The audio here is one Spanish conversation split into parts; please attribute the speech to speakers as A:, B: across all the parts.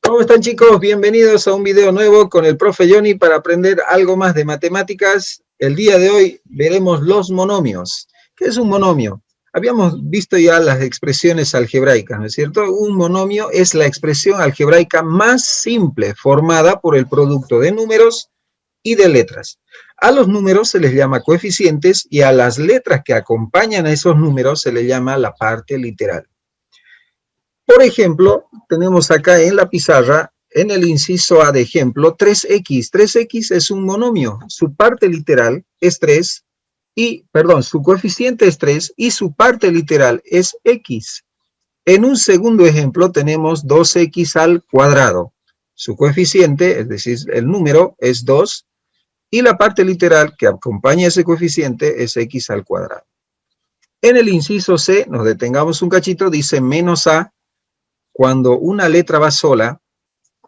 A: ¿Cómo están, chicos? Bienvenidos a un video nuevo con el profe Johnny para aprender algo más de matemáticas. El día de hoy veremos los monomios. ¿Qué es un monomio? Habíamos visto ya las expresiones algebraicas, ¿no es cierto? Un monomio es la expresión algebraica más simple formada por el producto de números y de letras. A los números se les llama coeficientes y a las letras que acompañan a esos números se les llama la parte literal. Por ejemplo, tenemos acá en la pizarra, en el inciso A de ejemplo, 3x. 3x es un monomio. Su parte literal es 3, su coeficiente es 3 y su parte literal es x. En un segundo ejemplo tenemos 2x al cuadrado. Su coeficiente, es decir, el número, es 2 y la parte literal que acompaña ese coeficiente es x al cuadrado. En el inciso C, nos detengamos un cachito, dice menos a. Cuando una letra va sola,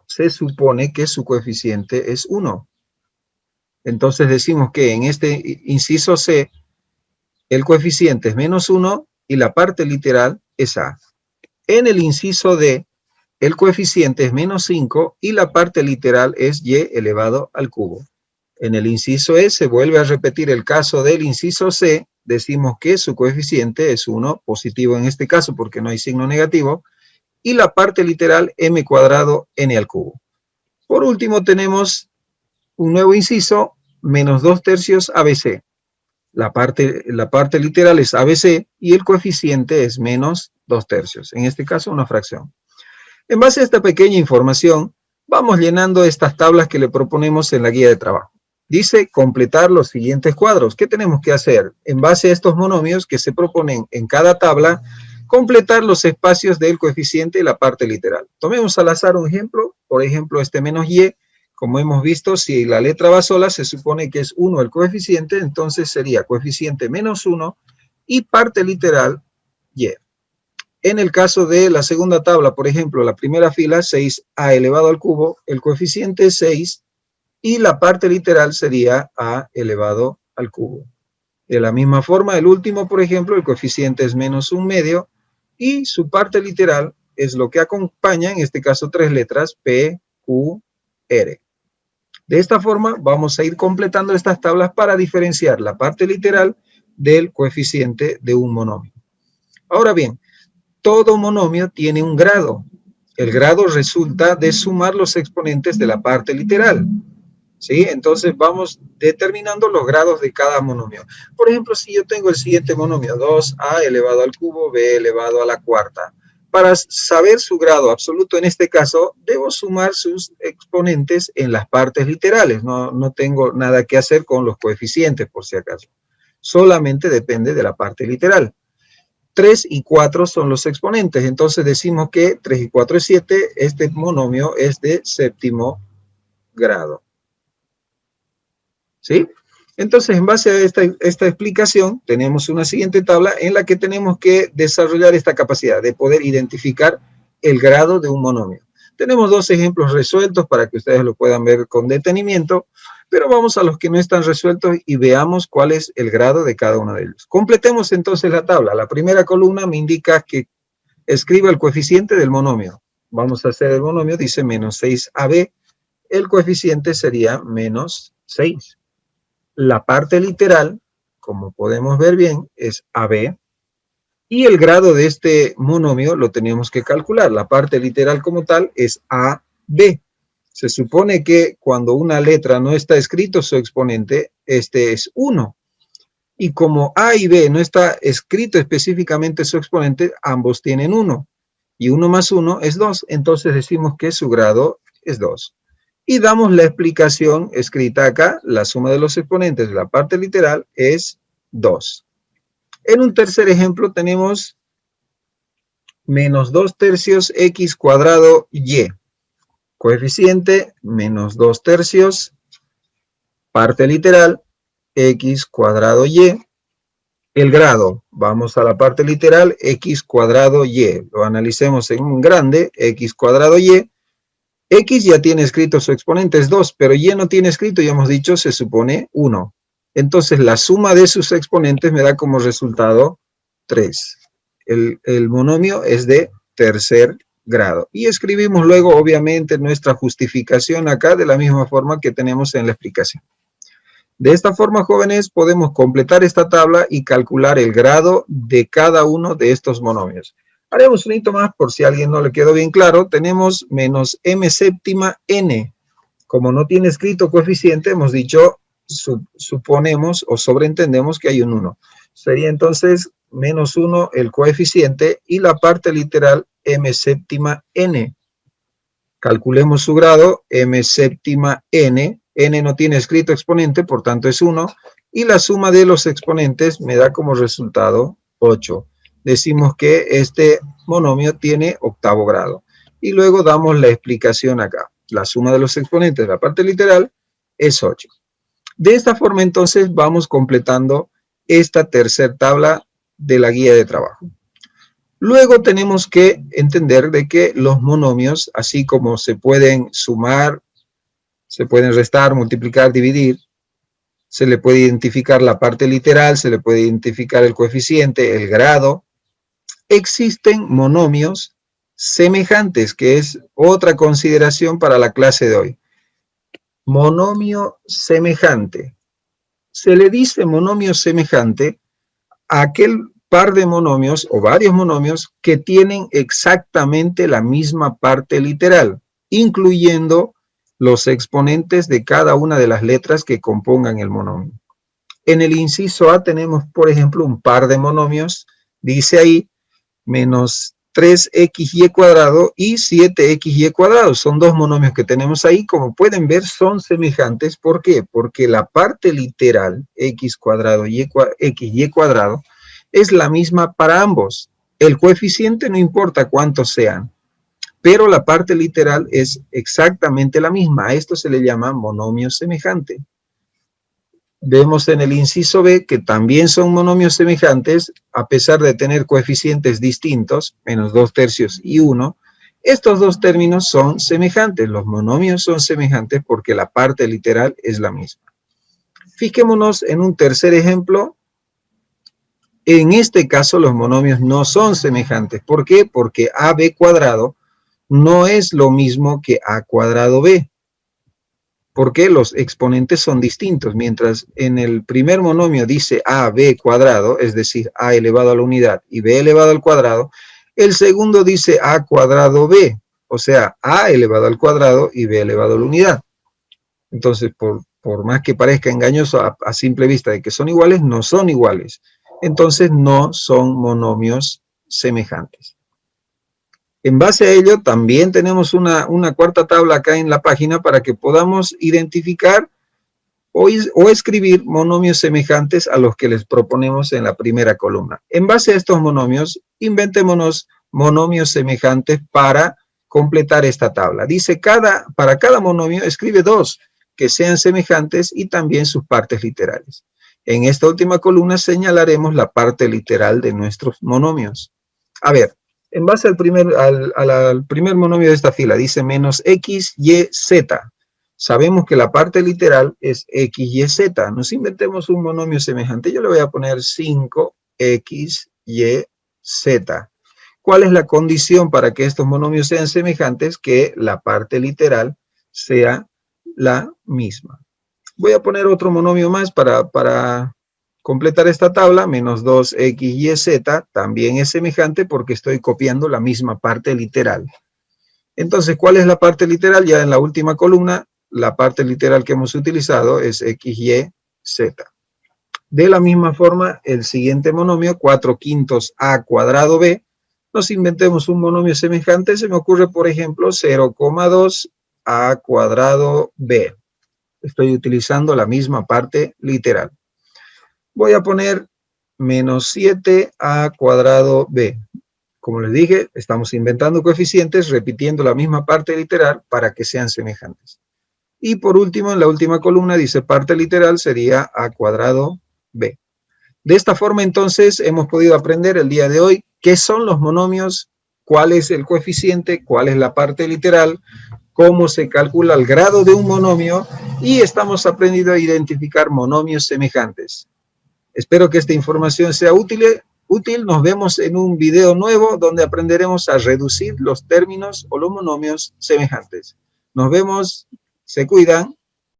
A: se supone que su coeficiente es 1. Entonces decimos que en este inciso C, el coeficiente es menos 1 y la parte literal es A. En el inciso D, el coeficiente es menos 5 y la parte literal es y elevado al cubo. En el inciso E se vuelve a repetir el caso del inciso C, decimos que su coeficiente es 1, positivo en este caso porque no hay signo negativo, y la parte literal m cuadrado n al cubo. Por último tenemos un nuevo inciso, menos 2 tercios ABC. La parte literal es ABC y el coeficiente es menos 2 tercios, en este caso una fracción. En base a esta pequeña información, vamos llenando estas tablas que le proponemos en la guía de trabajo. Dice completar los siguientes cuadros. ¿Qué tenemos que hacer? En base a estos monomios que se proponen en cada tabla, completar los espacios del coeficiente y la parte literal. Tomemos al azar un ejemplo, por ejemplo este menos y, como hemos visto, si la letra va sola, se supone que es 1 el coeficiente, entonces sería coeficiente menos 1 y parte literal y. En el caso de la segunda tabla, por ejemplo, la primera fila, 6a elevado al cubo, el coeficiente es 6 y la parte literal sería a elevado al cubo. De la misma forma, el último, por ejemplo, el coeficiente es menos 1 medio y su parte literal es lo que acompaña, en este caso, 3 letras, P, Q, R. De esta forma, vamos a ir completando estas tablas para diferenciar la parte literal del coeficiente de un monomio. Ahora bien, todo monomio tiene un grado. El grado resulta de sumar los exponentes de la parte literal. ¿Sí? Entonces vamos determinando los grados de cada monomio. Por ejemplo, si yo tengo el siguiente monomio, 2a elevado al cubo, b elevado a la cuarta. Para saber su grado absoluto en este caso, debo sumar sus exponentes en las partes literales. No tengo nada que hacer con los coeficientes, por si acaso. Solamente depende de la parte literal. 3 y 4 son los exponentes, entonces decimos que 3 y 4 es 7, este monomio es de séptimo grado. ¿Sí? Entonces, en base a esta explicación, tenemos una siguiente tabla en la que tenemos que desarrollar esta capacidad de poder identificar el grado de un monomio. Tenemos dos ejemplos resueltos para que ustedes lo puedan ver con detenimiento, pero vamos a los que no están resueltos y veamos cuál es el grado de cada uno de ellos. Completemos entonces la tabla. La primera columna me indica que escriba el coeficiente del monomio. Vamos a hacer el monomio, dice menos 6ab. El coeficiente sería menos 6. La parte literal, como podemos ver bien, es AB. Y el grado de este monomio lo tenemos que calcular. La parte literal como tal es AB. Se supone que cuando una letra no está escrito su exponente, este es 1. Y como A y B no está escrito específicamente su exponente, ambos tienen 1. Y 1 más 1 es 2. Entonces decimos que su grado es 2. Y damos la explicación escrita acá. La suma de los exponentes de la parte literal es 2. En un tercer ejemplo tenemos menos 2 tercios x cuadrado y. Coeficiente menos 2 tercios. Parte literal x cuadrado y. El grado, vamos a la parte literal, x cuadrado y. Lo analicemos en un grande, x cuadrado y. X ya tiene escrito su exponente, es 2, pero Y no tiene escrito, ya hemos dicho, se supone 1. Entonces, la suma de sus exponentes me da como resultado 3. El monomio es de tercer grado. Y escribimos luego, obviamente, nuestra justificación acá de la misma forma que tenemos en la explicación. De esta forma, jóvenes, podemos completar esta tabla y calcular el grado de cada uno de estos monomios. Haremos un hito más por si a alguien no le quedó bien claro. Tenemos menos m séptima n. Como no tiene escrito coeficiente, hemos dicho, suponemos o sobreentendemos que hay un 1. Sería entonces menos 1 el coeficiente y la parte literal m séptima n. Calculemos su grado, m séptima n. N no tiene escrito exponente, por tanto es 1. Y la suma de los exponentes me da como resultado 8. Decimos que este monomio tiene octavo grado. Y luego damos la explicación acá. La suma de los exponentes de la parte literal es 8. De esta forma entonces vamos completando esta tercera tabla de la guía de trabajo. Luego tenemos que entender de que los monomios, así como se pueden sumar, se pueden restar, multiplicar, dividir, se le puede identificar la parte literal, se le puede identificar el coeficiente, el grado. Existen monomios semejantes, que es otra consideración para la clase de hoy. Monomio semejante. Se le dice monomio semejante a aquel par de monomios o varios monomios que tienen exactamente la misma parte literal, incluyendo los exponentes de cada una de las letras que compongan el monomio. En el inciso A tenemos, por ejemplo, un par de monomios, dice ahí, menos 3xy cuadrado y 7xy cuadrado. Son dos monomios que tenemos ahí. Como pueden ver, son semejantes. ¿Por qué? Porque la parte literal, x cuadrado y xy cuadrado, es la misma para ambos. El coeficiente no importa cuántos sean, pero la parte literal es exactamente la misma. A esto se le llama monomio semejante. Vemos en el inciso B que también son monomios semejantes, a pesar de tener coeficientes distintos, menos 2/3 y 1. Estos dos términos son semejantes. Los monomios son semejantes porque la parte literal es la misma. Fijémonos en un tercer ejemplo. En este caso los monomios no son semejantes. ¿Por qué? Porque AB cuadrado no es lo mismo que A cuadrado B. Porque los exponentes son distintos. Mientras en el primer monomio dice AB cuadrado, es decir, A elevado a la unidad y B elevado al cuadrado, el segundo dice A cuadrado B, o sea, A elevado al cuadrado y B elevado a la unidad. Entonces, por más que parezca engañoso a simple vista de que son iguales, no son iguales. Entonces, no son monomios semejantes. En base a ello, también tenemos una cuarta tabla acá en la página para que podamos identificar o escribir monomios semejantes a los que les proponemos en la primera columna. En base a estos monomios, inventémonos monomios semejantes para completar esta tabla. Dice, para cada monomio escribe dos que sean semejantes y también sus partes literales. En esta última columna señalaremos la parte literal de nuestros monomios. A ver, en base al primer monomio de esta fila, dice menos x, y, z. Sabemos que la parte literal es x, y, z. Nos inventemos un monomio semejante. Yo le voy a poner 5x, y, z. ¿Cuál es la condición para que estos monomios sean semejantes? Que la parte literal sea la misma. Voy a poner otro monomio más para completar esta tabla. Menos 2x, y, z también es semejante porque estoy copiando la misma parte literal. Entonces, ¿cuál es la parte literal? Ya en la última columna, la parte literal que hemos utilizado es x, y, z. De la misma forma, el siguiente monomio, 4/5 a cuadrado b, nos inventemos un monomio semejante. Se me ocurre, por ejemplo, 0,2 a cuadrado b. Estoy utilizando la misma parte literal. Voy a poner menos 7 a cuadrado b. Como les dije, estamos inventando coeficientes, repitiendo la misma parte literal para que sean semejantes. Y por último, en la última columna dice parte literal sería a cuadrado b. De esta forma, entonces, hemos podido aprender el día de hoy qué son los monomios, cuál es el coeficiente, cuál es la parte literal, cómo se calcula el grado de un monomio y estamos aprendiendo a identificar monomios semejantes. Espero que esta información sea útil útil. Nos vemos en un video nuevo donde aprenderemos a reducir los términos o los monomios semejantes. Nos vemos, se cuidan.